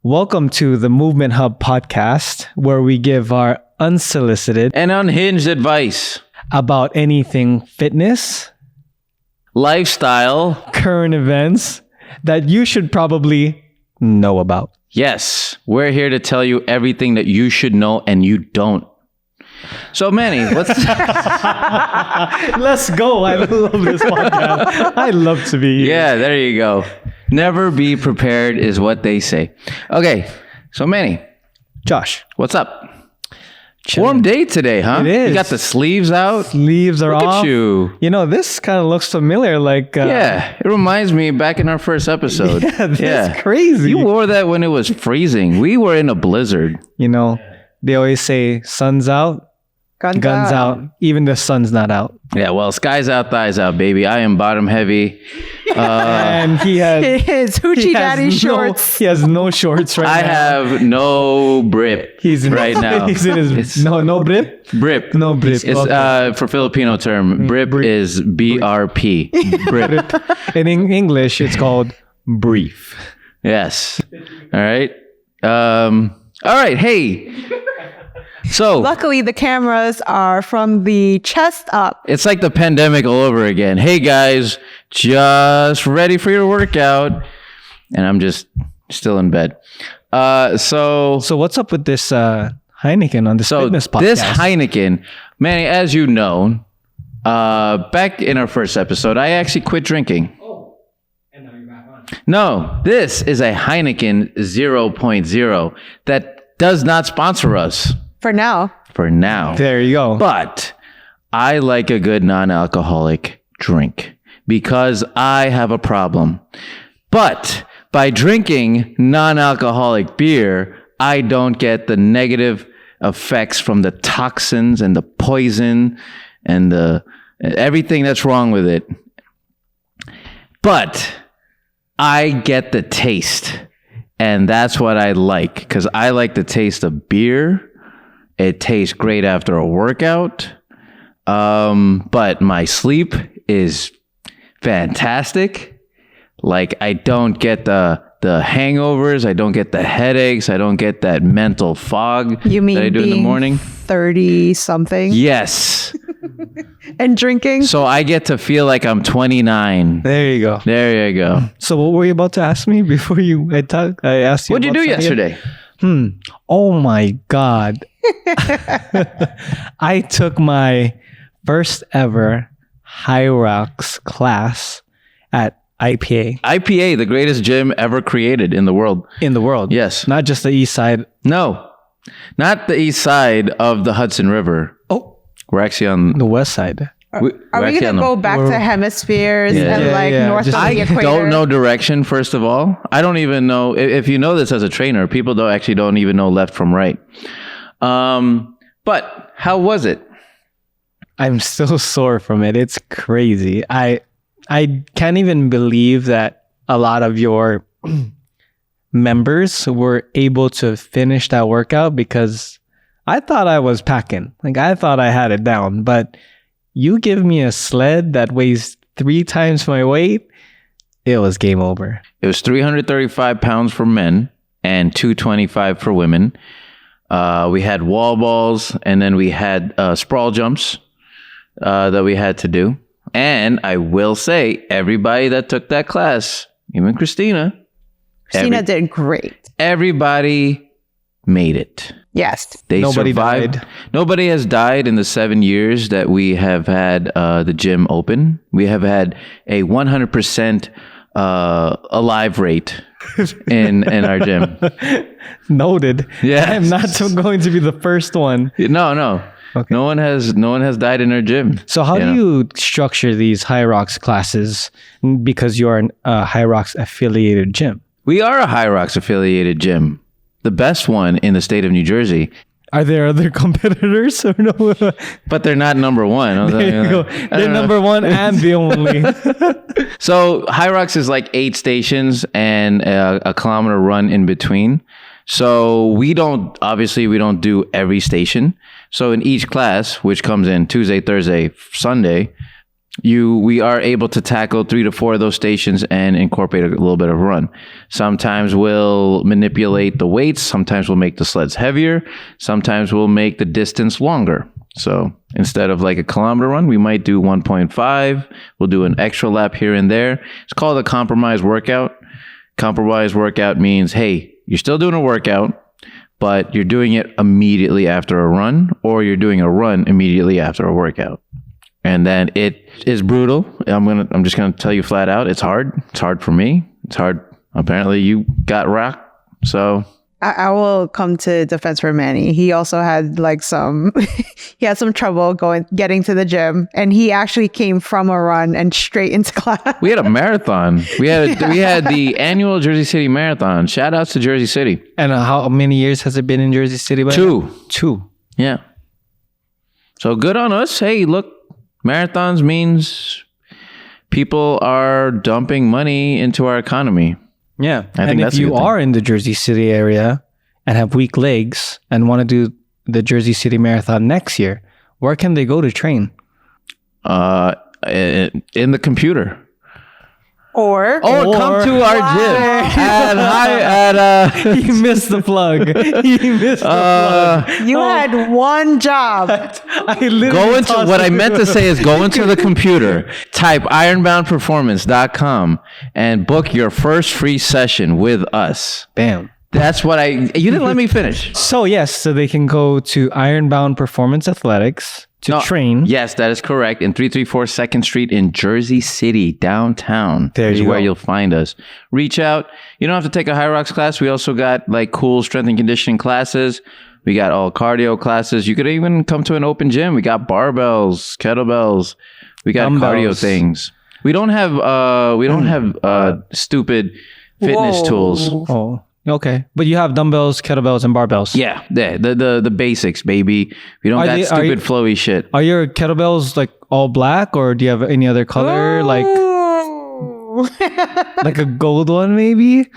Welcome to the Movement Hub podcast, where we give our unsolicited and unhinged advice about anything fitness, lifestyle, current events that you should probably know about. Yes, we're here to tell you everything that you should know and you don't. So, Manny, let's go. I love this podcast. I love to be here. Yeah, there you go. Never be prepared is what they say. Okay, so Manny. Josh. What's up? Warm day today, huh? It is. You got the sleeves out. Sleeves are Look off. At you. You know, this kind of looks familiar. Yeah, it reminds me back in our first episode. Yeah, that's crazy. You wore that when it was freezing. We were in a blizzard. You know, they always say sun's out. Guns out. Even the sun's not out. Yeah, well, sky's out, thighs out, baby. I am bottom heavy. And he has his hoochie daddy shorts. He has no shorts right now. I have no brip right now. He's in his no brip? Brip. No brip. It's for Filipino term. Brip is BRP. Brip. In English, it's called brief. Yes. All right. All right. Hey. So luckily the cameras are from the chest up. It's like the pandemic all over again. Hey guys, just ready for your workout. And I'm just still in bed. So what's up with this Heineken on this fitness podcast? This Heineken, Manny, as you know, back in our first episode, I actually quit drinking. Oh, and now you're back on. No, this is a Heineken 0.0 that does not sponsor us. For now. There you go. But I like a good non-alcoholic drink because I have a problem. But by drinking non-alcoholic beer, I don't get the negative effects from the toxins and the poison and everything that's wrong with it. But I get the taste. And that's what I like because I like the taste of beer. It tastes great after a workout. But my sleep is fantastic. Like I don't get the hangovers. I don't get the headaches. I don't get that mental fog you mean that I do in the morning. 30 something? Yes. And drinking? So I get to feel like I'm 29. There you go. There you go. So what were you about to ask me before I asked you? What'd you do yesterday? Oh my God. I took my first ever High Rocks class at IPA. IPA, the greatest gym ever created in the world. In the world. Yes. Not just the east side. No. Not the east side of the Hudson River. Oh. We're actually on the west side. Are we going to go back to hemispheres and north of the equator? I don't know direction, first of all. I don't even know. If you know this as a trainer, people don't even know left from right. But how was it? I'm still sore from it. It's crazy. I can't even believe that a lot of your members were able to finish that workout because I thought I was packing. Like I thought I had it down, but you give me a sled that weighs 3 times my weight, it was game over. It was 335 pounds for men and 225 for women. We had wall balls and then we had sprawl jumps that we had to do. And I will say, everybody that took that class, even Christina did great. Everybody made it. Yes. Nobody survived. died. Nobody has died in the 7 years that we have had the gym open. We have had a 100% alive rate in our gym. Noted. Yeah. I'm not going to be the first one. No. Okay. No one has died in our gym. So how do you structure these High Rocks classes because you're a High Rocks affiliated gym? We are a High Rocks affiliated gym. The best one in the state of New Jersey. Are there other competitors or no? But they're not number one. There you go. They're number one and the only. So High Rocks is like 8 stations and a kilometer run in between. So we don't do every station. So in each class, which comes in Tuesday, Thursday, Sunday, we are able to tackle 3 to 4 of those stations and incorporate a little bit of run. Sometimes we'll manipulate the weights. Sometimes we'll make the sleds heavier. Sometimes we'll make the distance longer. So instead of like a kilometer run, we might do 1.5. We'll do an extra lap here and there. It's called a compromise workout. Compromise workout means, hey, you're still doing a workout, but you're doing it immediately after a run, or you're doing a run immediately after a workout. And then it is brutal. I'm just gonna tell you flat out, it's hard. It's hard for me. It's hard. Apparently you got rocked. So I will come to defense for Manny. He also had like he had some trouble getting to the gym, and he actually came from a run and straight into class. We had a marathon. We had the annual Jersey City Marathon. Shout outs to Jersey City. And how many years has it been in Jersey City? Two. Yeah. So good on us. Hey, look, marathons means people are dumping money into our economy. Yeah. And if you are in the Jersey City area and have weak legs and want to do the Jersey City Marathon next year, where can they go to train? In the computer. Or come to our gym. He missed the plug. You had one job. What I meant to say is go into the computer, type ironboundperformance.com and book your first free session with us. Bam. That's what you didn't let me finish. So they can go to Ironbound Performance Athletics to train. Yes, that is correct. In 334 2nd Street in Jersey City, downtown. There's where you'll find us. Reach out. You don't have to take a High Rocks class. We also got like cool strength and conditioning classes. We got all cardio classes. You could even come to an open gym. We got barbells, kettlebells. We got cardio things. We don't have stupid fitness tools. Oh. Okay, but you have dumbbells, kettlebells, and barbells. Yeah, the basics, baby. We don't got stupid flowy shit. Are your kettlebells like all black, or do you have any other color, like a gold one, maybe?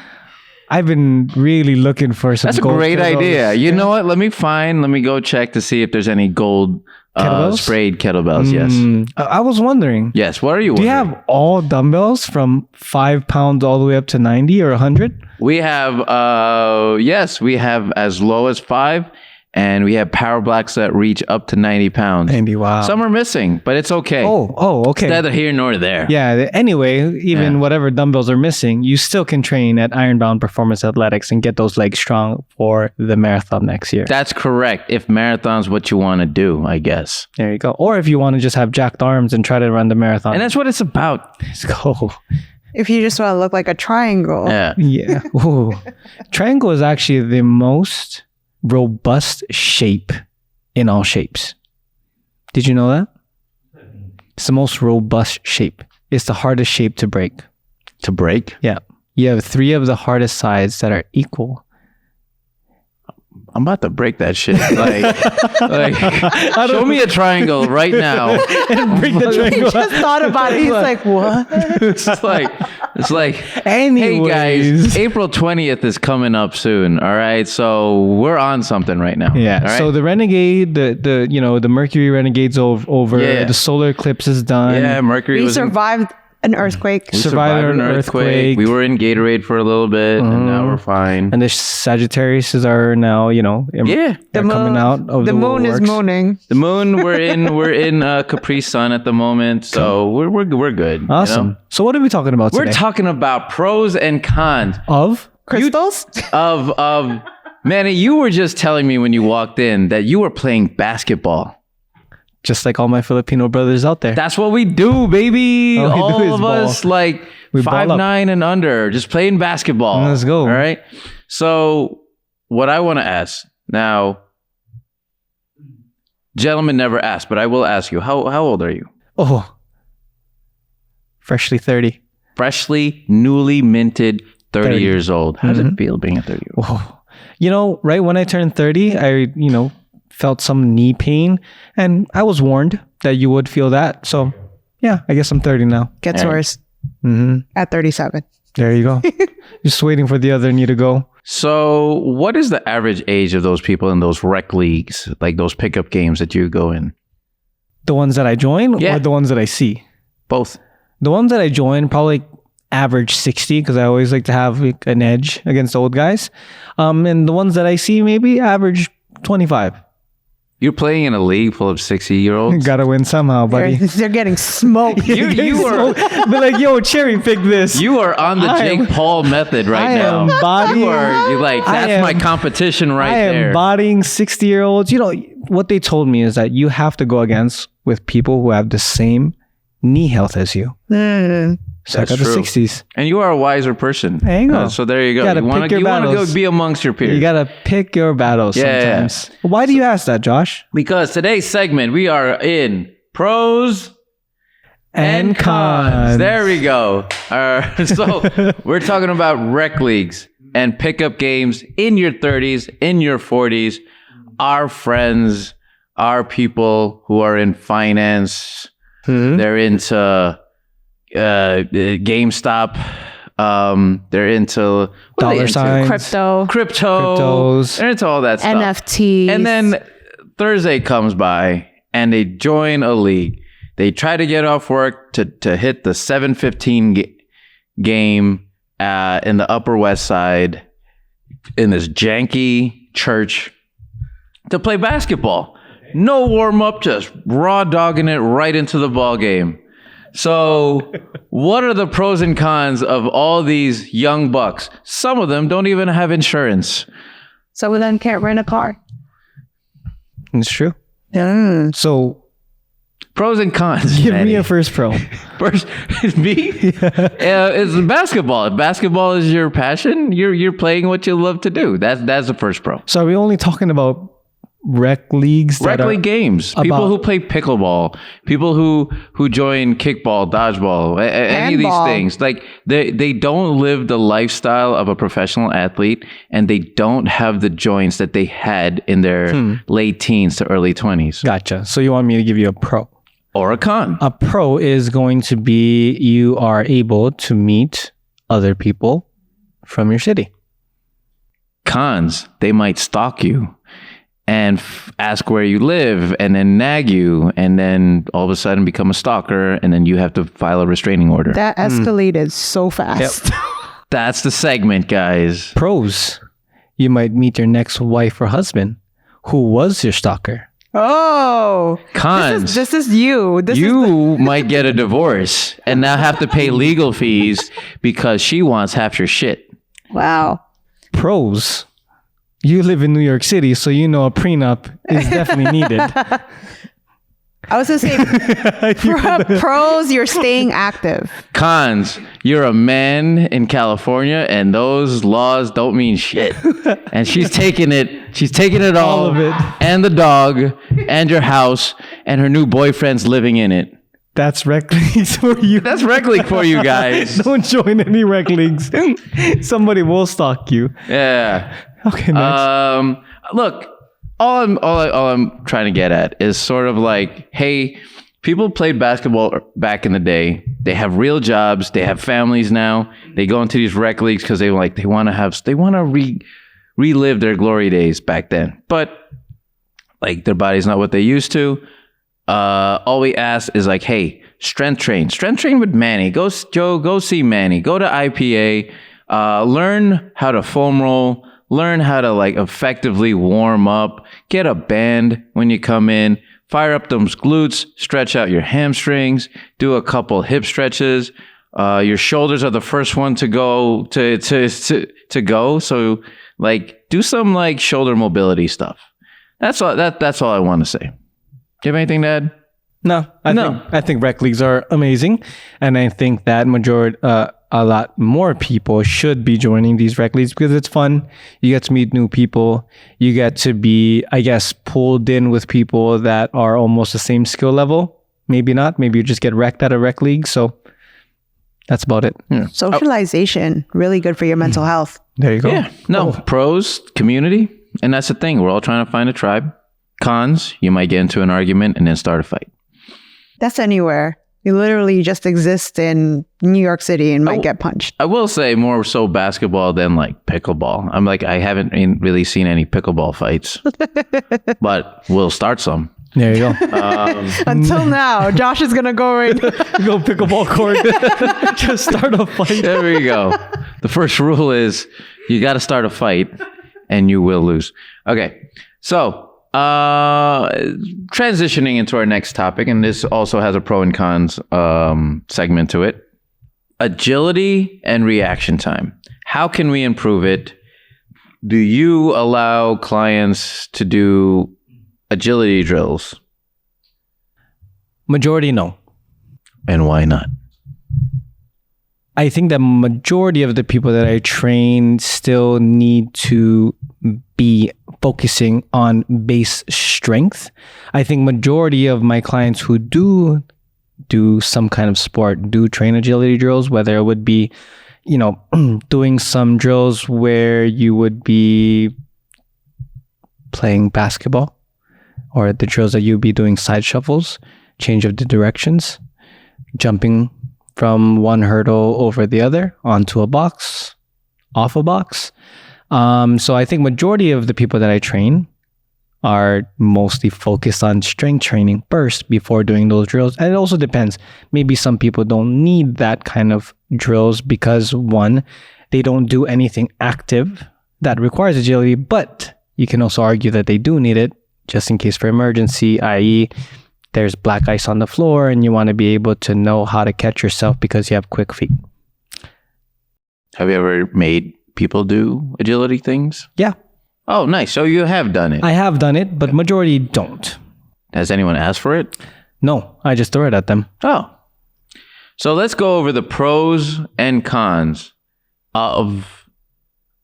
I've been really looking for some. That's a great idea. You know what? Let me go check to see if there's any gold sprayed kettlebells. Yes. I was wondering. Yes. What are you? Do you have all dumbbells from 5 pounds all the way up to 90 or 100? We have, we have as low as 5, and we have power blocks that reach up to 90 pounds. 90, wow. Some are missing, but it's okay. Oh, okay. It's neither here nor there. Yeah. Anyway, even whatever dumbbells are missing, you still can train at Ironbound Performance Athletics and get those legs strong for the marathon next year. That's correct. If marathon's what you want to do, I guess. There you go. Or if you want to just have jacked arms and try to run the marathon. And that's what it's about. Let's go. If you just want to look like a triangle. Yeah. Ooh. Triangle is actually the most robust shape in all shapes. Did you know that? It's the most robust shape. It's the hardest shape to break. To break? Yeah. You have 3 of the hardest sides that are equal. I'm about to break that shit. Show me a triangle right now. And break the triangle. He just thought about it. He's like, what? It's like, anyways. Hey guys, April 20th is coming up soon. All right. So we're on something right now. Yeah. Right? So the Renegade, the Mercury Renegade's over. Yeah. The solar eclipse is done. Yeah. Mercury we survived an earthquake. We survived an earthquake. We were in Gatorade for a little bit, and now we're fine. And the Sagittarius are now, they're coming out of the moon is mooning. The moon, we're in Capri Sun at the moment, so we're good. Awesome. You know? So what are we talking about today? We're talking about pros and cons of crystals. Of Manny, you were just telling me when you walked in that you were playing basketball. Just like all my Filipino brothers out there. That's what we do, baby. All of us, like 5'9" and under, just playing basketball. Let's go. All right. So, what I want to ask now, gentlemen never ask, but I will ask you: How old are you? Oh, freshly 30. Freshly, newly minted 30 years old. How does it feel being a 30-year-old? Oh. Right when I turned 30, I felt some knee pain, and I was warned that you would feel that. So yeah, I guess I'm 30 now. Gets worse at 37. There you go. Just waiting for the other knee to go. So what is the average age of those people in those rec leagues, like those pickup games that you go in? The ones that I join or the ones that I see? Both. The ones that I joined probably average 60 because I always like to have like, an edge against old guys. And the ones that I see maybe average 25. You're playing in a league full of 60-year-olds. Gotta win somehow, buddy. They're getting smoked. You are Be like, yo, cherry pick this. you are on the Jake Paul method right now. You're like, that's my competition right I am there. bodying 60-year-olds. You know, what they told me is that you have to go against with people who have the same knee health as you. So That's I got true. the 60s. And you are a wiser person. There you go. So there you go. You gotta You want pick to your battles. go be amongst your peers. You gotta pick your battles Yeah. sometimes. Why do you ask that, Josh? Because today's segment, we are in pros and cons. There we go. So we're talking about rec leagues and pickup games in your 30s, in your 40s. Our friends, our people who are in finance, they're into GameStop. They're into what are they Dollar into? signs. Cryptos. They're into all that stuff. NFTs. And then Thursday comes by and they join a league. They try to get off work to hit the 7:15 game in the Upper West Side in this janky church to play basketball. No warm up, just raw dogging it right into the ball game. So, what are the pros and cons of all these young bucks? Some of them don't even have insurance. Some of them can't rent a car. It's true. Yeah. So Pros and cons. give Manny. me a first pro. First, me. It's basketball. If basketball is your passion, you're playing what you love to do. That's the first pro. So are we only talking about rec leagues? Rec league games. People who play pickleball. People who join kickball, dodgeball. Any of these Handball. things. Like they don't live the lifestyle of a professional athlete, and they don't have the joints that they had in their late teens to early 20s. Gotcha. So you want me to give you a pro? Or a con. A pro is going to be you are able to meet other people from your city. Cons, they might stalk you and ask where you live and then nag you and then all of a sudden become a stalker and then you have to file a restraining order. That escalated so fast. That's the segment, guys. Pros, you might meet your next wife or husband who was your stalker. Oh. Cons, This is you. you might get a divorce and now have to pay legal fees because she wants half your shit. Wow. Pros, you live in New York City, so you know a prenup is definitely needed. I was going to say, pros, you're staying active. Cons, you're a man in California and those laws don't mean shit. And she's taking it all of it. And the dog and your house and her new boyfriend's living in it. That's rec leagues for you. That's rec league for you guys. Don't join any rec leagues. Somebody will stalk you. Yeah. Okay, next. Look, all I'm trying to get at is sort of like, hey, people played basketball back in the day. They have real jobs. They have families now. They go into these rec leagues because they want to relive their glory days back then. But like their body's not what they used to. All we ask is like, hey, strength train with Manny. Go see Manny. Go to IPA. Learn how to foam roll. Learn how to like effectively warm up. Get a band when you come in. Fire up those glutes. Stretch out your hamstrings. Do a couple hip stretches. Your shoulders are the first one to go to go. So like do some like shoulder mobility stuff. That's all. That's all I want to say. Do you have anything to add? No, No. I think rec leagues are amazing, and I think that a lot more people should be joining these rec leagues because it's fun. You get to meet new people. You get to be, I guess, pulled in with people that are almost the same skill level. Maybe not. Maybe you just get wrecked at a rec league. So that's about it. Yeah. Socialization, really good for your mental health. There you go. Yeah. No. Pros, community, and that's the thing. We're all trying to find a tribe. Cons, you might get into an argument and then start a fight. That's anywhere. You literally just exist in New York City and might get punched. I will say more so basketball than like pickleball. I haven't really seen any pickleball fights, but we'll start some. There you go. Until now, Josh is gonna go right. Go pickleball court. Just start a fight. There we go. The first rule is you got to start a fight and you will lose. Okay. So, transitioning into our next topic, and this also has a pro and cons segment to it. Agility and reaction time. How can we improve it? Do you allow clients to do agility drills? Majority, no. And why not? I think the majority of the people that I train still need to be focusing on base strength. I think majority of my clients who do some kind of sport do train agility drills, whether it would be, doing some drills where you would be playing basketball, or the drills that you'd be doing side shuffles, change of the directions, jumping from one hurdle over the other onto a box, off a box. So I think majority of the people that I train are mostly focused on strength training first before doing those drills. And it also depends. Maybe some people don't need that kind of drills because, one, they don't do anything active that requires agility, but you can also argue that they do need it just in case for emergency, i.e., there's black ice on the floor and you want to be able to know how to catch yourself because you have quick feet. Have you ever made people do agility things? Yeah. Oh, nice. So you have done it. I have done it, but majority don't. Has anyone asked for it? No, I just throw it at them. Oh. So let's go over the pros and cons of,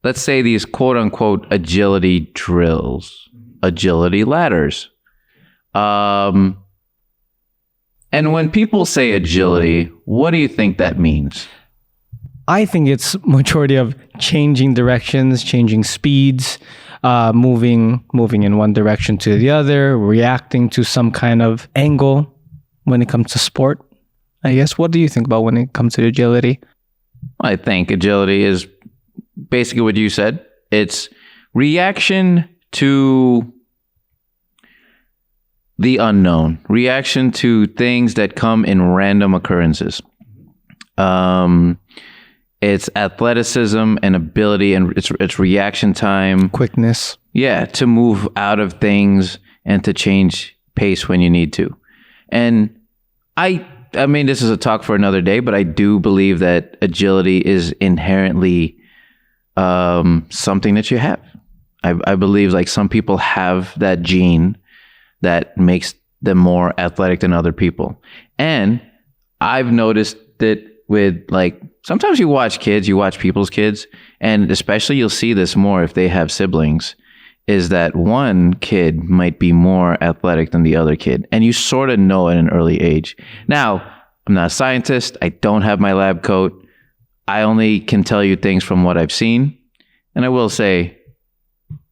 let's say, these quote unquote agility drills, agility ladders. And when people say agility, what do you think that means? I think it's majority of changing directions, changing speeds, moving in one direction to the other, reacting to some kind of angle when it comes to sport. I guess. What do you think about when it comes to agility? I think agility is basically what you said. It's reaction to the unknown, reaction to things that come in random occurrences. It's athleticism and ability, and it's reaction time, Quickness. yeah, to move out of things and to change pace when you need to. And I mean, this is a talk for another day, but I do believe that agility is inherently something that you have. I believe like some people have that gene that makes them more athletic than other people. And I've noticed that with like, sometimes you watch people's kids, and especially you'll see this more if they have siblings, is that one kid might be more athletic than the other kid. And you sort of know at an early age. Now, I'm not a scientist. I don't have my lab coat. I only can tell you things from what I've seen. And I will say,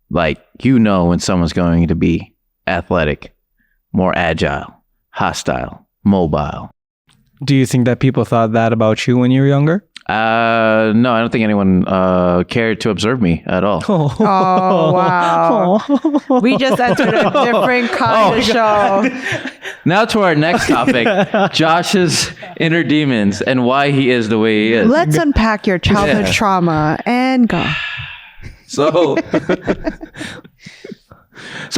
like, when someone's going to be athletic, more agile, hostile, mobile. Do you think that people thought that about you when you were younger? No, I don't think anyone cared to observe me at all. Oh, wow. We just entered a different kind of show. Now to our next topic, Josh's inner demons and why he is the way he is. Let's unpack your childhood trauma and go. So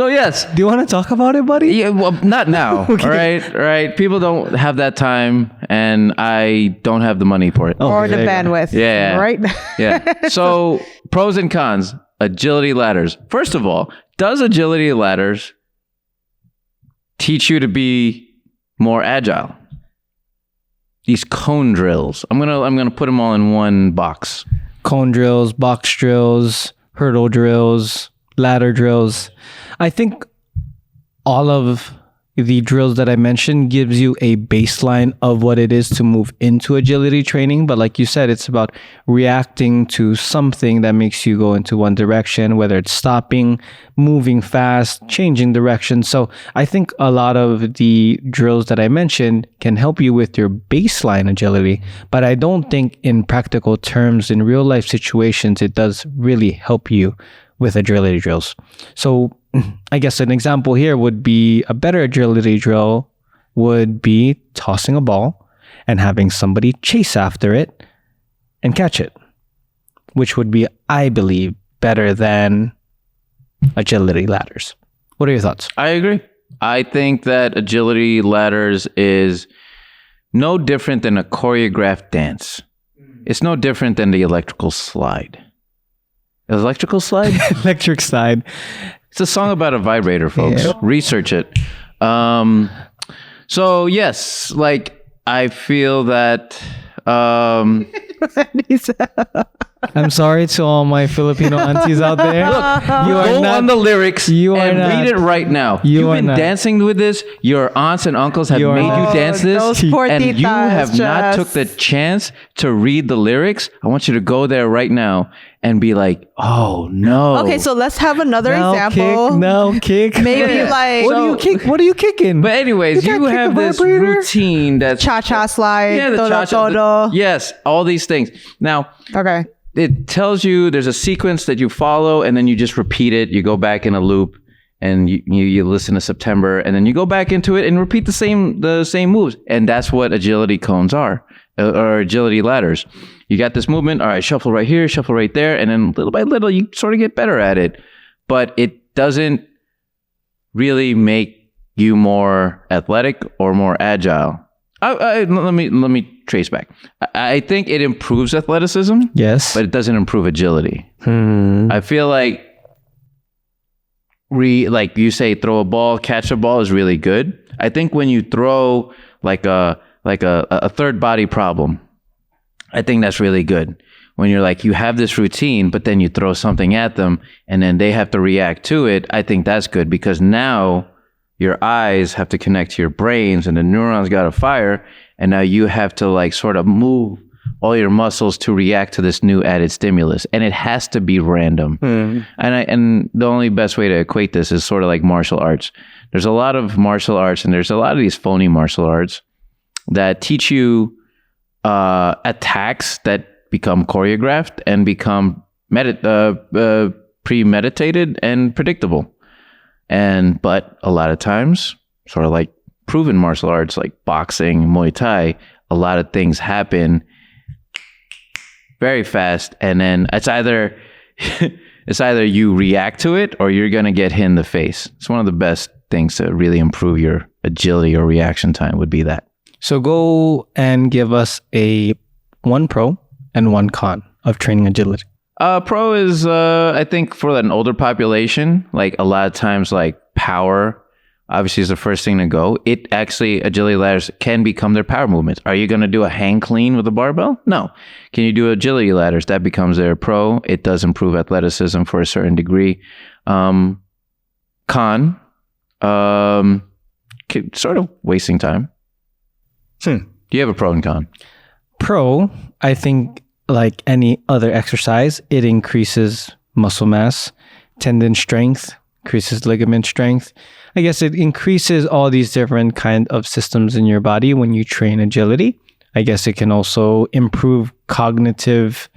yes. Do you want to talk about it, buddy? Yeah, well, not now. Okay. All right. People don't have that time, and I don't have the money for it. Or the bandwidth. Yeah. Right? Yeah. So pros and cons, agility ladders. First of all, does agility ladders teach you to be more agile? These cone drills. I'm gonna put them all in one box. Cone drills, box drills, hurdle drills, ladder drills. I think all of the drills that I mentioned gives you a baseline of what it is to move into agility training. But like you said, it's about reacting to something that makes you go into one direction, whether it's stopping, moving fast, changing direction. So I think a lot of the drills that I mentioned can help you with your baseline agility. But I don't think in practical terms, in real life situations, it does really help you with agility drills. So I guess an example here would be a better agility drill would be tossing a ball and having somebody chase after it and catch it, which would be, I believe, better than agility ladders. What are your thoughts? I agree. I think that agility ladders is no different than a choreographed dance. It's no different than the electrical slide. Electrical slide? Electric slide. It's a song about a vibrator, folks. Yeah. Research it. So yes, like I feel that I'm sorry to all my Filipino aunties out there. Look, you are go not on the lyrics you are and not- read it right now. you You've are been not- dancing with this. Your aunts and uncles have You are made not- you dance this, those poor and you titas, have not took Jess. the chance to read the lyrics. I want you to go there right now and be like, "Oh no!" Okay, so let's have another now example. kick, now kick. Maybe Yeah. like What do you kick? What are you kicking? But anyways, You can't you kick have a this vibrator? routine that's cha-cha slide, yeah, the todo cha-cha, todo. yes, all these things. Now, Okay. it tells you there's a sequence that you follow, and then you just repeat it. You go back in a loop, and you listen to September, and then you go back into it and repeat the same moves. And that's what agility cones are, or agility ladders. You got this movement. All right, shuffle right here, shuffle right there, and then little by little, you sort of get better at it. But it doesn't really make you more athletic or more agile. Let me trace back. I think it improves athleticism, Yes. but it doesn't improve agility. Hmm. I feel like like you say, throw a ball, catch a ball is really good. I think when you throw like a third body problem, I think that's really good. When you're like, you have this routine, but then you throw something at them and then they have to react to it. I think that's good because now your eyes have to connect to your brains and the neurons got to fire. And now you have to like sort of move all your muscles to react to this new added stimulus. And it has to be random. And the only best way to equate this is sort of like martial arts. There's a lot of martial arts and there's a lot of these phony martial arts that teach you attacks that become choreographed and become premeditated and predictable. But a lot of times, sort of like proven martial arts like boxing, Muay Thai, a lot of things happen very fast, and then it's either you react to it or you're gonna get hit in the face. It's one of the best things to really improve your agility or reaction time would be that. So go and give us one pro and one con of training agility. Pro is, I think, for an older population, like a lot of times, like power, obviously, is the first thing to go. It actually, agility ladders can become their power movements. Are you going to do a hang clean with a barbell? No. Can you do agility ladders? That becomes their pro. It does improve athleticism for a certain degree. Con, sort of wasting time. Do you have a pro and con? Pro, I think, like any other exercise, it increases muscle mass, tendon strength, increases ligament strength. I guess it increases all these different kind of systems in your body when you train agility. I guess it can also improve cognitive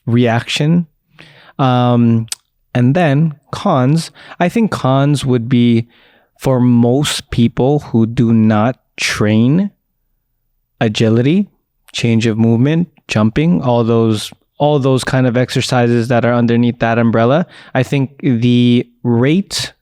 reaction. And then cons, I think cons would be for most people who do not train agility, change of movement, jumping, all those kind of exercises that are underneath that umbrella. I think the rate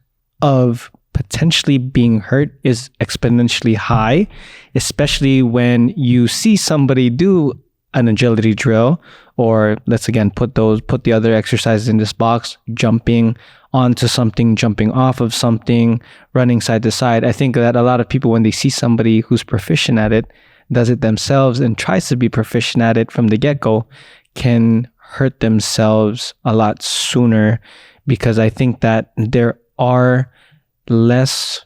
of potentially being hurt is exponentially high, especially when you see somebody do an agility drill, or let's again put the other exercises in this box, jumping onto something, jumping off of something, running side to side. I think that a lot of people, when they see somebody who's proficient at it, does it themselves and tries to be proficient at it from the get-go, can hurt themselves a lot sooner, because I think that there are less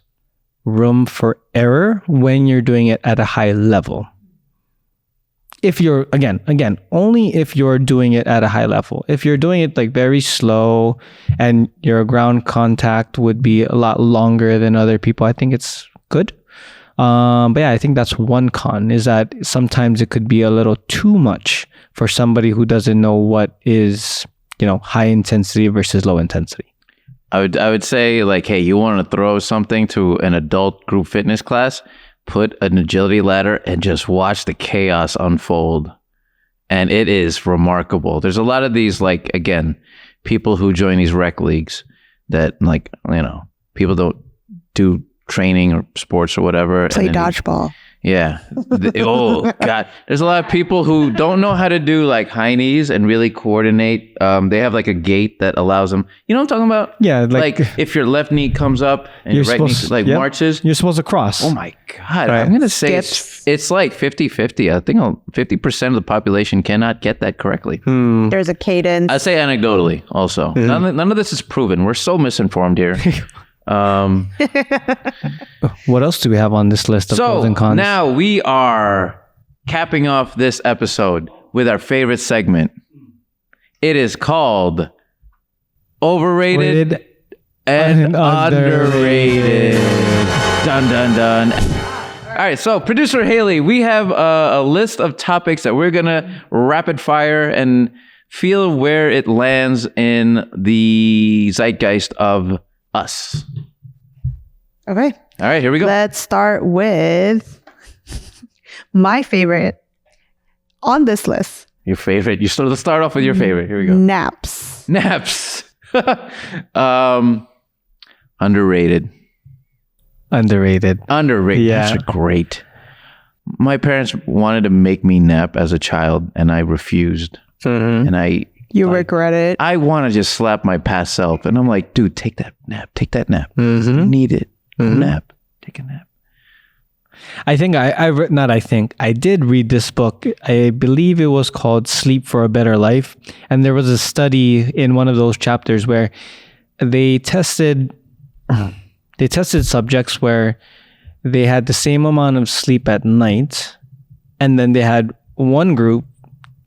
room for error when you're doing it at a high level. If you're, again, only if you're doing it at a high level. If you're doing it like very slow and your ground contact would be a lot longer than other people, I think it's good. But yeah, I think that's one con, is that sometimes it could be a little too much for somebody who doesn't know what is, high intensity versus low intensity. I would say like, hey, you want to throw something to an adult group fitness class? Put an agility ladder and just watch the chaos unfold. And it is remarkable. There's a lot of these, like, again, people who join these rec leagues that, like, you know, people don't do training or sports or whatever. Play dodgeball. Yeah. Oh, God. There's a lot of people who don't know how to do like high knees and really coordinate. They have like a gait that allows them. You know what I'm talking about? Yeah. Like if your left knee comes up and your right knee like marches. You're supposed to cross. Oh, my God. Right. I'm going to say it's like 50-50. I think 50% of the population cannot get that correctly. There's a cadence. I say anecdotally also. None of this is proven. We're so misinformed here. What else do we have on this list of pros and cons? Now we are capping off this episode with our favorite segment. It is called Overrated and Underrated. Dun, dun, dun. All right, so producer Haley, we have a list of topics that we're going to rapid fire and feel where it lands in the zeitgeist of us. Okay. All right, here we go. Let's start with my favorite on this list. Your favorite. Let's start off with your favorite. Here we go. Naps. Underrated. Underrated. Yeah. That's great. My parents wanted to make me nap as a child, and I refused. And You regret it. I want to just slap my past self. And I'm like, dude, take that nap. You need it. Nap. Take a nap. I did read this book. I believe it was called Sleep for a Better Life. And there was a study in one of those chapters where they tested subjects where they had the same amount of sleep at night. And then they had one group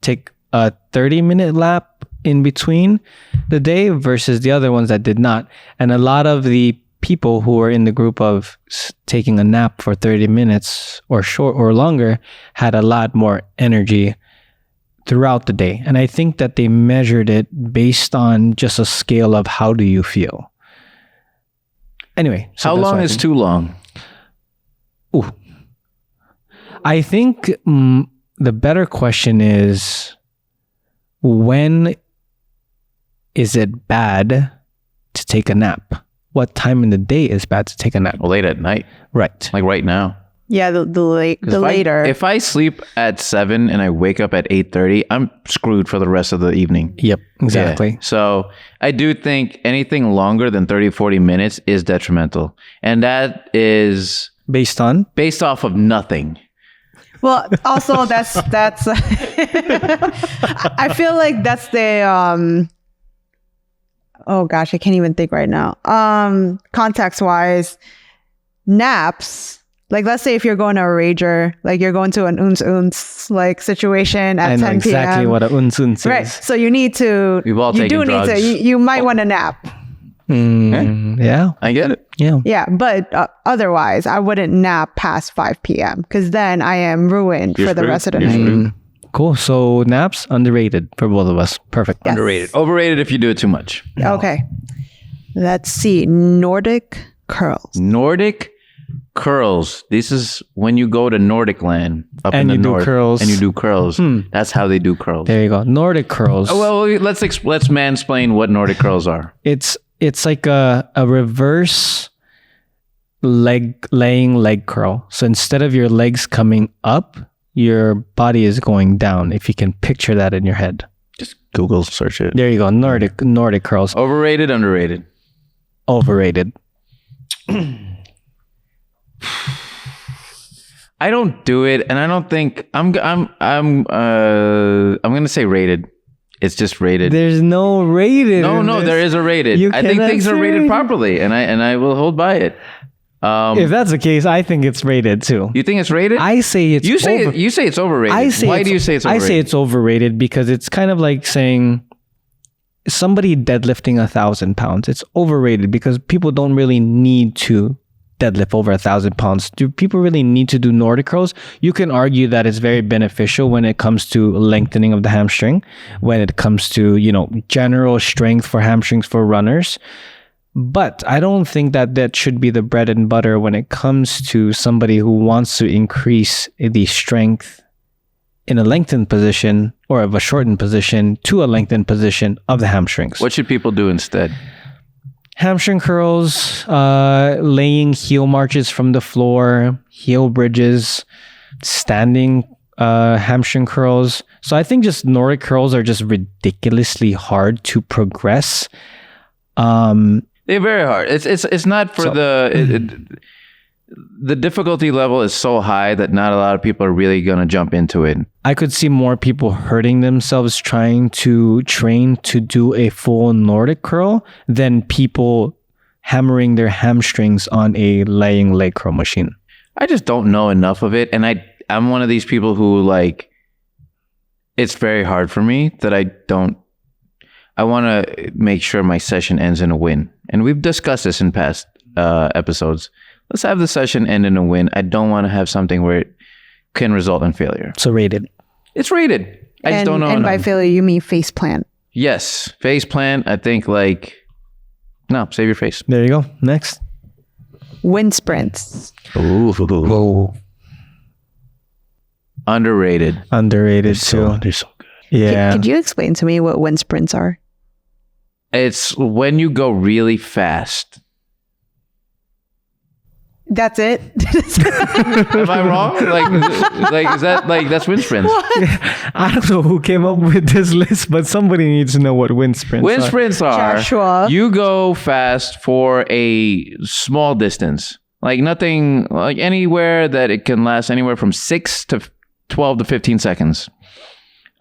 take a 30-minute nap in between the day versus the other ones that did not. And a lot of the people who were in the group of taking a nap for 30 minutes or short or longer had a lot more energy throughout the day. And I think that they measured it based on just a scale of how do you feel. Anyway. So how long is too long? Ooh. I think the better question is, when is it bad to take a nap? What time in the day is bad to take a nap? Well, late at night. Right. Like right now. Yeah, the later. If I sleep at 7 and I wake up at 8:30, I'm screwed for the rest of the evening. Yep, exactly. Yeah. So I do think anything longer than 30, 40 minutes is detrimental. And that is... Based off of nothing. Well, also that's I feel like that's the oh gosh, I can't even think right now. Context wise, naps, like let's say if you're going to a rager, like you're going to an uns like situation at 10 p.m. I know exactly what a uns is. Right. So you need to, we've all you taken do drugs. need to, you might want to nap. Yeah. I get it. Yeah. Yeah. But otherwise, I wouldn't nap past 5 p.m. because then I am ruined for the rest of the night. Cool. So naps, underrated for both of us. Perfect. Yes. Underrated. Overrated if you do it too much. No. Okay. Let's see. Nordic curls. Nordic curls. This is when you go to Nordic land up in the north. And you do curls. That's how they do curls. There you go. Nordic curls. Oh, well, let's mansplain what Nordic curls are. It's like a reverse laying leg curl. So instead of your legs coming up, your body is going down. If you can picture that in your head. Just Google search it. There you go. Nordic curls. Overrated, underrated. Overrated. I don't do it, and I don't think I'm gonna say rated. It's just rated. There's no rated. No, there is a rated. I think things are rated properly, and I will hold by it. If that's the case, I think it's rated too. You think it's rated? I say it's. You say it's overrated. Why do you say it's overrated? I say it's overrated because it's kind of like saying somebody deadlifting 1,000 pounds. It's overrated because people don't really need to deadlift over 1,000 pounds. Do people really need to do Nordic curls? You can argue that it's very beneficial when it comes to lengthening of the hamstring, when it comes to, general strength for hamstrings for runners. But I don't think that should be the bread and butter when it comes to somebody who wants to increase the strength in a lengthened position or of a shortened position to a lengthened position of the hamstrings. What should people do instead? Hamstring curls, laying heel marches from the floor, heel bridges, standing hamstring curls. So I think just Nordic curls are just ridiculously hard to progress. They're very hard. It's not for the difficulty level is so high that not a lot of people are really going to jump into it. I could see more people hurting themselves trying to train to do a full Nordic curl than people hammering their hamstrings on a laying leg curl machine. I just don't know enough of it. And I'm one of these people who like, it's very hard for me that I want to make sure my session ends in a win. And we've discussed this in past episodes. Let's have the session end in a win. I don't want to have something where it can result in failure. So rated. It's rated. I just don't know. And by failure, you mean face plant. Yes. Face plant. I think no, save your face. There you go. Next. Wind sprints. Ooh. Whoa. Underrated. Underrated too. They're so good. Yeah. Could you explain to me what wind sprints are? It's when you go really fast. That's it? Am I wrong? Is that that's wind sprints? I don't know who came up with this list, but somebody needs to know what wind sprints Wind are. sprints are Joshua. You go fast for a small distance. Like nothing, like anywhere that it can last anywhere from 6 to 12 to 15 seconds.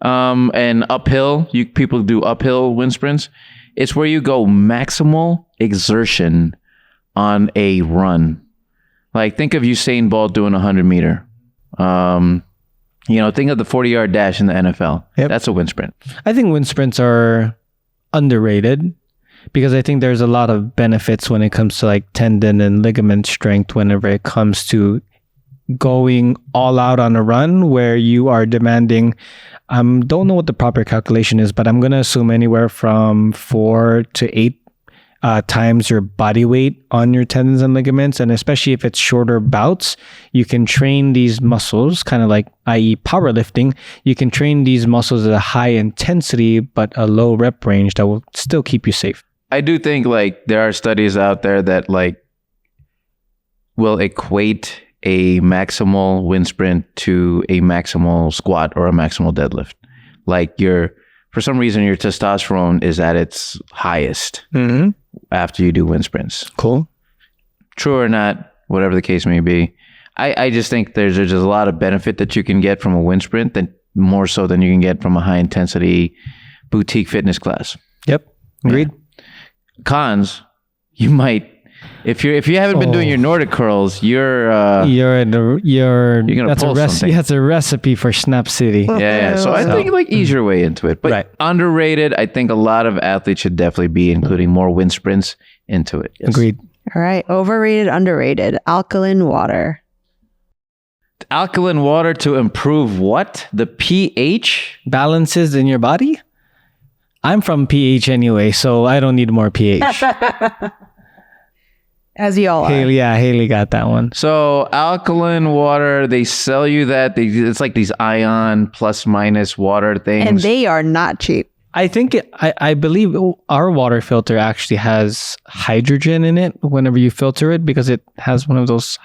And uphill, people do uphill wind sprints. It's where you go maximal exertion on a run. Like think of Usain Bolt doing 100-meter. Think of the 40-yard dash in the NFL. Yep. That's a wind sprint. I think wind sprints are underrated because I think there's a lot of benefits when it comes to like tendon and ligament strength whenever it comes to going all out on a run where you are demanding, don't know what the proper calculation is, but I'm going to assume anywhere from 4 to 8 times your body weight on your tendons and ligaments. And especially if it's shorter bouts, you can train these muscles, kind of like, i.e. powerlifting, you can train these muscles at a high intensity, but a low rep range that will still keep you safe. I do think there are studies out there that will equate a maximal wind sprint to a maximal squat or a maximal deadlift. For some reason, your testosterone is at its highest after you do wind sprints. Cool. True or not, whatever the case may be. I just think there's just a lot of benefit that you can get from a wind sprint than more so than you can get from a high intensity boutique fitness class. Yep. Agreed. Yeah. Cons, you might, if you haven't been doing your Nordic curls, you're gonna pull something. That's a recipe for Snap City. Yeah. So I think ease your way into it. But underrated, I think a lot of athletes should definitely be including more wind sprints into it. Yes. Agreed. All right. Overrated, underrated. Alkaline water. Alkaline water to improve what? The pH? Balances in your body? I'm from pH anyway, so I don't need more pH. As you all are. Haley got that one. So alkaline water, they sell you that. It's like these ion plus minus water things. And they are not cheap. I think I believe our water filter actually has hydrogen in it whenever you filter it because it has one of those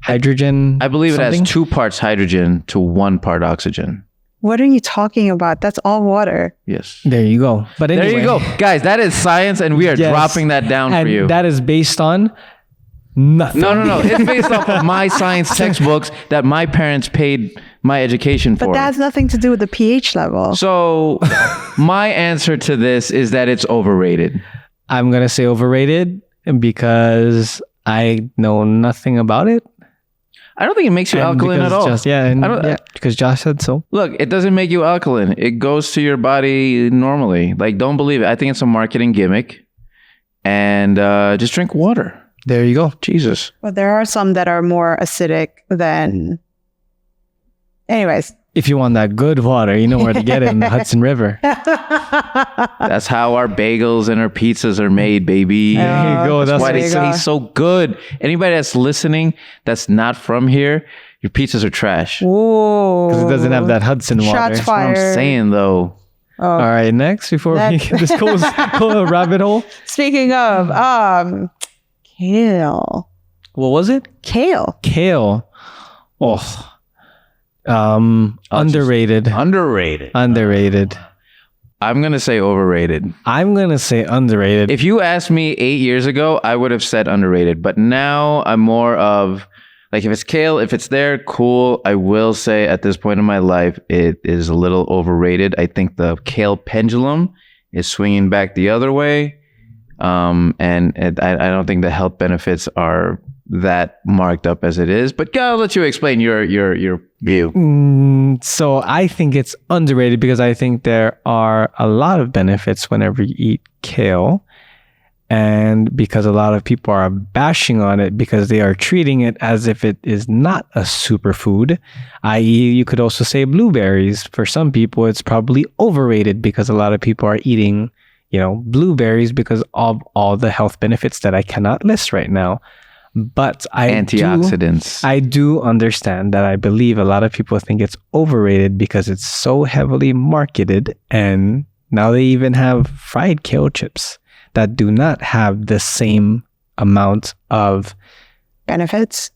hydrogen. I believe it has 2 parts hydrogen to 1 part oxygen. What are you talking about? That's all water. Yes. There you go. But anyway, there you go. Guys, that is science and we are dropping that down and for you. That is based on nothing. No. It's based off of my science textbooks that my parents paid my education for. But that has nothing to do with the pH level. So my answer to this is that it's overrated. I'm going to say overrated because I know nothing about it. I don't think it makes you alkaline at all. Because Josh said so. Look, it doesn't make you alkaline. It goes to your body normally. Don't believe it. I think it's a marketing gimmick. And just drink water. There you go. Jesus. But there are some that are more acidic than... Anyways, If you want that good water, you know where to get it in the Hudson River. That's how our bagels and our pizzas are made, baby. There you go. That's why there they you go. taste so good. Anybody that's listening that's not from here, your pizzas are trash. Whoa. Because it doesn't have that Hudson water. Shots That's what I'm fired. saying, though. Oh. All right, next, before Next. this goes a rabbit hole. Speaking of, kale. What was it? Kale. Kale. Underrated. Underrated. Underrated. I'm going to say overrated. I'm going to say underrated. If you asked me 8 years ago, I would have said underrated. But now I'm more of, like, if it's kale, if it's there, cool. I will say at this point in my life, it is a little overrated. I think the kale pendulum is swinging back the other way. I don't think the health benefits are that marked up as it is. But I'll let you explain your view. So I think it's underrated because I think there are a lot of benefits whenever you eat kale. And because a lot of people are bashing on it because they are treating it as if it is not a superfood, i.e. you could also say blueberries. For some people, it's probably overrated because a lot of people are eating, blueberries because of all the health benefits that I cannot list right now. But Antioxidants. I do understand that I believe a lot of people think it's overrated because it's so heavily marketed. And now they even have fried kale chips that do not have the same amount of Benefits.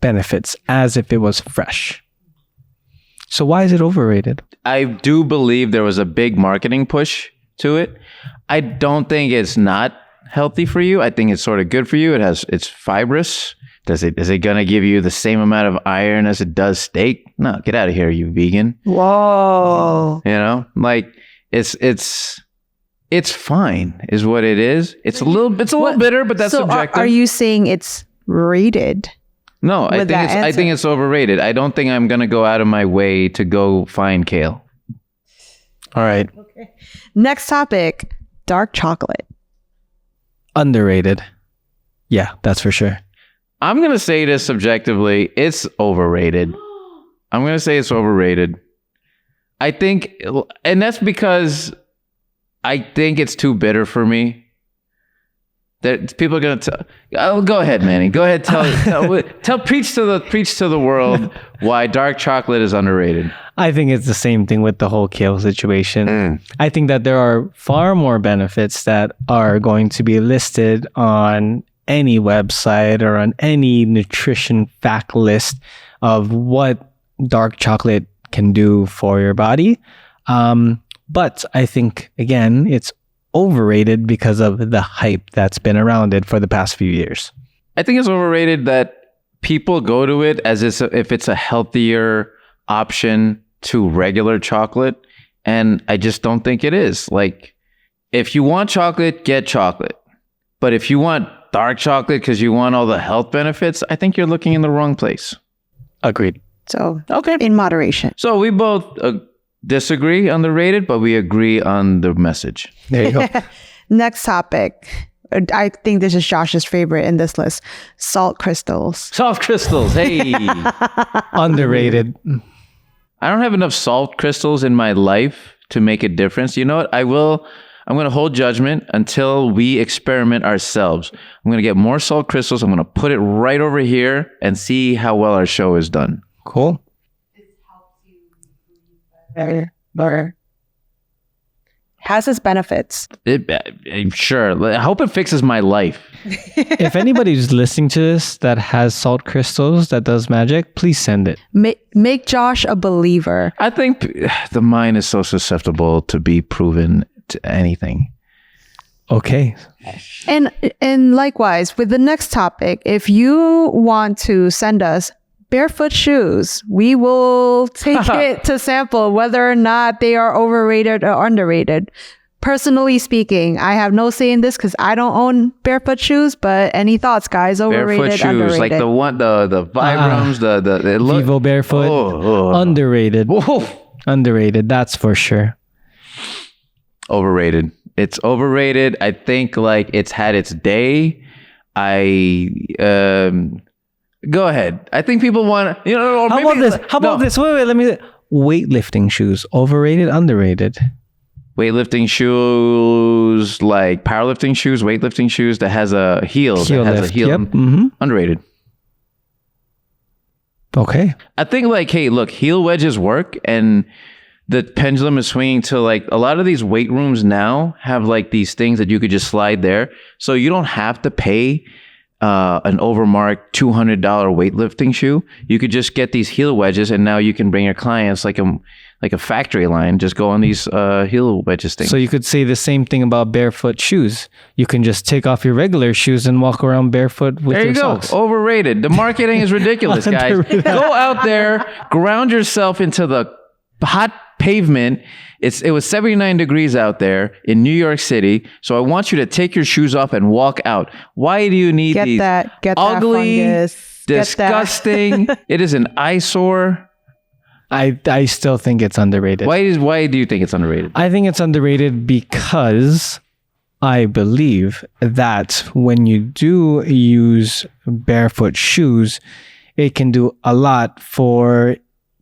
as if it was fresh. So why is it overrated? I do believe there was a big marketing push to it. I don't think it's not healthy for you. I think it's sort of good for you. It's fibrous. Is it gonna give you the same amount of iron as it does steak? No, get out of here, you vegan. Whoa. Like it's fine, is what it is. It's a little bitter, but that's so subjective. Are you saying it's rated? No, I think it's overrated. I don't think I'm gonna go out of my way to go find kale. All right. Okay. Next topic: dark chocolate. Underrated. Yeah, that's for sure. I'm going to say this subjectively. It's overrated. I'm going to say it's overrated. I think, and that's because I think it's too bitter for me. That people are going to tell. Oh, go ahead, Manny. Go ahead. Preach to the world why dark chocolate is underrated. I think it's the same thing with the whole kale situation. I think that there are far more benefits that are going to be listed on any website or on any nutrition fact list of what dark chocolate can do for your body. But I think, again, it's overrated because of the hype that's been around it for the past few years. I think it's overrated that people go to it as if it's a healthier option to regular chocolate. And I just don't think it is. Like, if you want chocolate, get chocolate. But if you want dark chocolate because you want all the health benefits, I think you're looking in the wrong place. Agreed. So, okay, in moderation. So we both disagree on the rated, but we agree on the message. There you go. Next topic. I think this is Josh's favorite in this list. Salt crystals. Salt crystals. Hey. Underrated. I don't have enough salt crystals in my life to make a difference. You know what? I'm going to hold judgment until we experiment ourselves. I'm going to get more salt crystals. I'm going to put it right over here and see how well our show is done. Cool. Better. Has its benefits. Sure. I hope it fixes my life. If anybody's listening to this that has salt crystals that does magic, please send it. Make Josh a believer. I think the mind is so susceptible to be proven to anything. Okay. And likewise, with the next topic, if you want to send us barefoot shoes, we will take it to sample whether or not they are overrated or underrated. Personally speaking, I have no say in this because I don't own barefoot shoes, but any thoughts, guys? Overrated, barefoot shoes, underrated? like the Vibrams, the Vivo barefoot. Underrated. Whoa. Underrated, that's for sure. Overrated. It's overrated. I think like it's had its day. Go ahead. I think people want, How about this? Wait, let me. weightlifting shoes, overrated, underrated? Weightlifting shoes, like powerlifting shoes, weightlifting shoes that has a heel. Yep. Underrated. Okay. I think like, hey, look, heel wedges work, and the pendulum is swinging to like a lot of these weight rooms now have like these things that you could just slide there. So you don't have to pay an overmarked $200 weightlifting shoe. You could just get these heel wedges, and now you can bring your clients like a factory line. Just go on these heel wedges things. So you could say the same thing about barefoot shoes. You can just take off your regular shoes and walk around barefoot with there your you go. socks. Overrated. The marketing is ridiculous, guys. Go out there, ground yourself into the hot pavement. It was 79 degrees out there in New York City. So I want you to take your shoes off and walk out. Why do you need these get ugly, that fungus. disgusting? It is an eyesore. I still think it's underrated. Why do you think it's underrated? I think it's underrated because I believe that when you do use barefoot shoes, it can do a lot for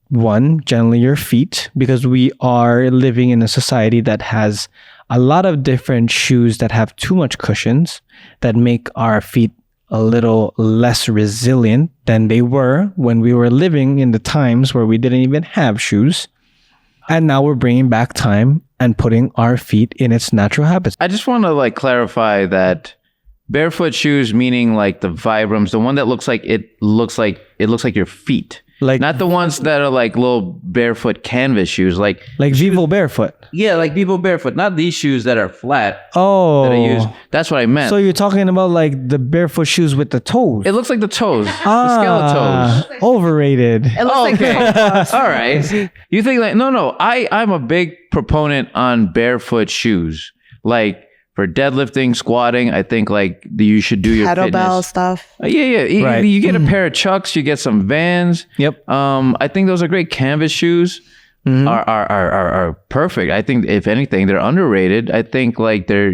one, generally your feet, because we are living in a society that has a lot of different shoes that have too much cushions that make our feet a little less resilient than they were when we were living in the times where we didn't even have shoes. And now we're bringing back time and putting our feet in its natural habits. I just want to like clarify that barefoot shoes, meaning like the Vibrams, the one that looks like your feet. Like Not the ones that are like little barefoot canvas shoes, like Vivo Barefoot. yeah, like people barefoot. Not these shoes that are flat Oh. that I use. That's what I meant. So you're talking about like the barefoot shoes with the toes. It looks like the toes, the skeleton toes. Overrated. It looks like Okay, all right. You think like no? I'm a big proponent on barefoot shoes, like. For deadlifting, squatting, I think like you should do your kettlebell fitness. stuff. Yeah. Right. You get a pair of Chucks, you get some Vans. Yep. I think those are great. Canvas shoes are perfect. I think if anything, they're underrated. I think like they're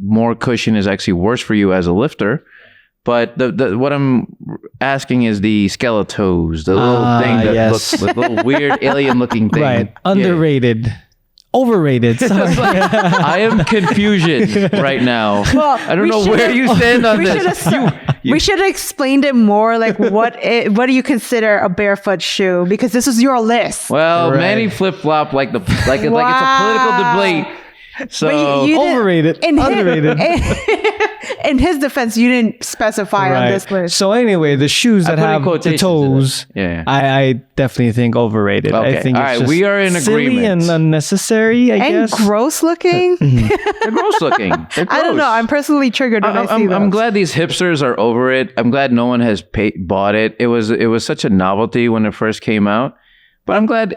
more cushion is actually worse for you as a lifter. But the what I'm asking is the skeletos, the little thing that yes. looks like a little weird alien looking thing. Right. Underrated. Overrated. Sorry. I am confusion right now. Well, I don't know where you stand on this. We should have explained it more. Like, what do you consider a barefoot shoe? Because this is your list. Well, Right. Manny flip flop like it's a political debate. So Overrated. Underrated. In his defense, you didn't specify on this list. So anyway, the shoes that put in have the quotations toes, in it. Yeah. I definitely think overrated. Okay. I think All it's right, just we are in silly agreement. and unnecessary, I And guess. gross looking. they're gross looking. They're gross. I don't know. I'm personally triggered when I see I'm those. glad these hipsters are over it. I'm glad no one has bought it. It was such a novelty when it first came out. But I'm glad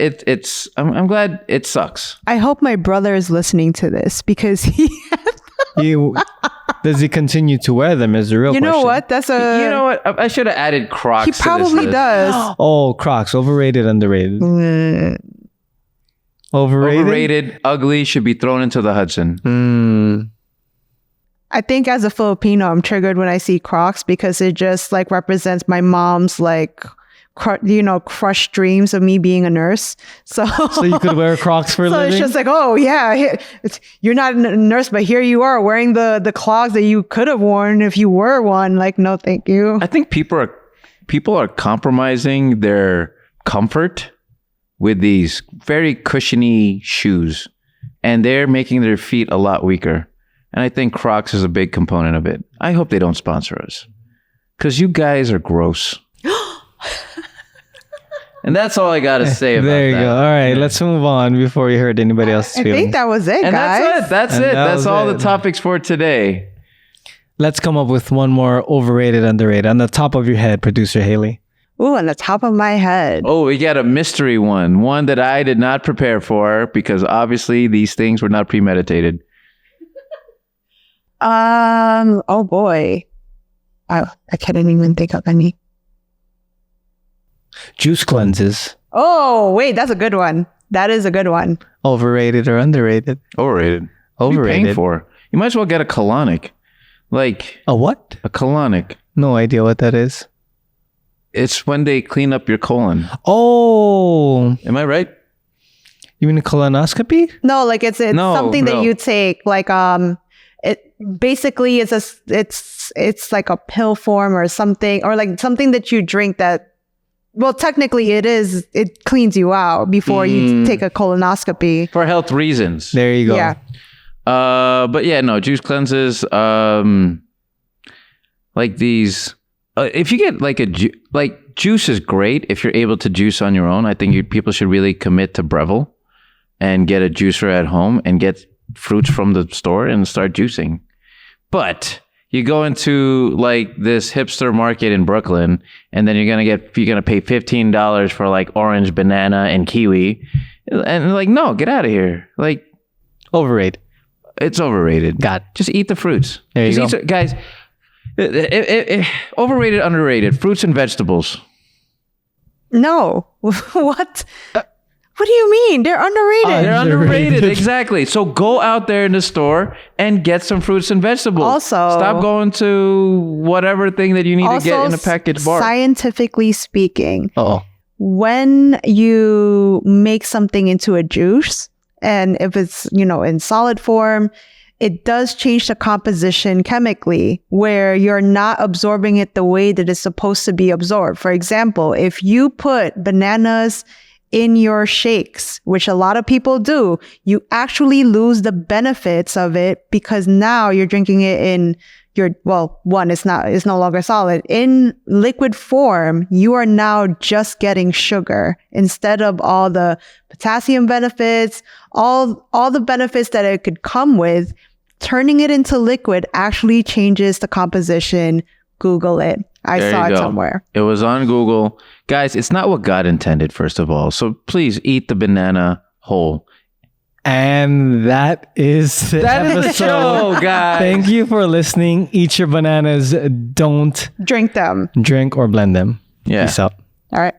I'm glad it sucks. I hope my brother is listening to this because Does he continue to wear them is the real you question. know what? That's a. You know what? I should have added Crocs. He to this probably list. does. Oh, Crocs. Overrated, underrated. Overrated? Overrated, ugly, should be thrown into the Hudson. I think as a Filipino, I'm triggered when I see Crocs because it just like represents my mom's like, crushed dreams of me being a nurse. So You could wear Crocs for a so living? it's just like, oh yeah, you're not a nurse, but here you are wearing the clogs that you could have worn if you were one. Like, no, thank you. I think people are compromising their comfort with these very cushiony shoes, and they're making their feet a lot weaker. And I think Crocs is a big component of it. I hope they don't sponsor us, because you guys are gross. And that's all I got to say about that. There you go. All right, let's move on before we hurt anybody else's I feelings. think that was it, And guys. that's And it. that That's was all it. the topics for today. Let's come up with one more overrated, underrated. On the top of your head, Producer Haley. Ooh, on the top of my head. Oh, we got a mystery one that I did not prepare for because obviously these things were not premeditated. Oh boy. I couldn't even think of any. Juice cleanses. Oh, wait, that's a good one. That is a good one. Overrated or underrated? Overrated. What are you Overrated. paying for? You might as well get a colonic. Like A what? a colonic. No idea what that is. It's when they clean up your colon. Oh, Am I right? You mean a colonoscopy? No, like it's No, something no. that you take. Like it basically is it's like a pill form or something, or like something that you drink that. Well, technically, it cleans you out before you take a colonoscopy. For health reasons. There you go. Yeah. But yeah, no, juice cleanses, like these, if you get like like juice is great if you're able to juice on your own. I think people should really commit to Breville and get a juicer at home and get fruits from the store and start juicing. But you go into like this hipster market in Brooklyn, and then you're gonna pay $15 for like orange, banana, and kiwi, and like, no, get out of here. Like, Overrated. it's overrated. Got it. Just eat the fruits. There you Just go. guys. Overrated, underrated. Fruits and vegetables. No. What? What do you mean? They're underrated. They're underrated. Underrated. Exactly. So go out there in the store and get some fruits and vegetables. Also, stop going to whatever thing that you need to get in a packaged bar. Scientifically speaking, Oh, when you make something into a juice, and if it's, in solid form, it does change the composition chemically, where you're not absorbing it the way that it's supposed to be absorbed. For example, if you put bananas in your shakes, which a lot of people do, you actually lose the benefits of it, because now you're drinking it in it's no longer solid. In liquid form, you are now just getting sugar instead of all the potassium benefits, all the benefits that it could come with. Turning it into liquid actually changes the composition. Google it. I There saw you it go. somewhere. It was on Google. Guys, it's not what God intended, first of all. So please eat the banana whole. and that is the That is the episode. show, guys. Thank you for listening. Eat your bananas. Don't Drink them. drink or blend them. Yeah. Peace out. All right.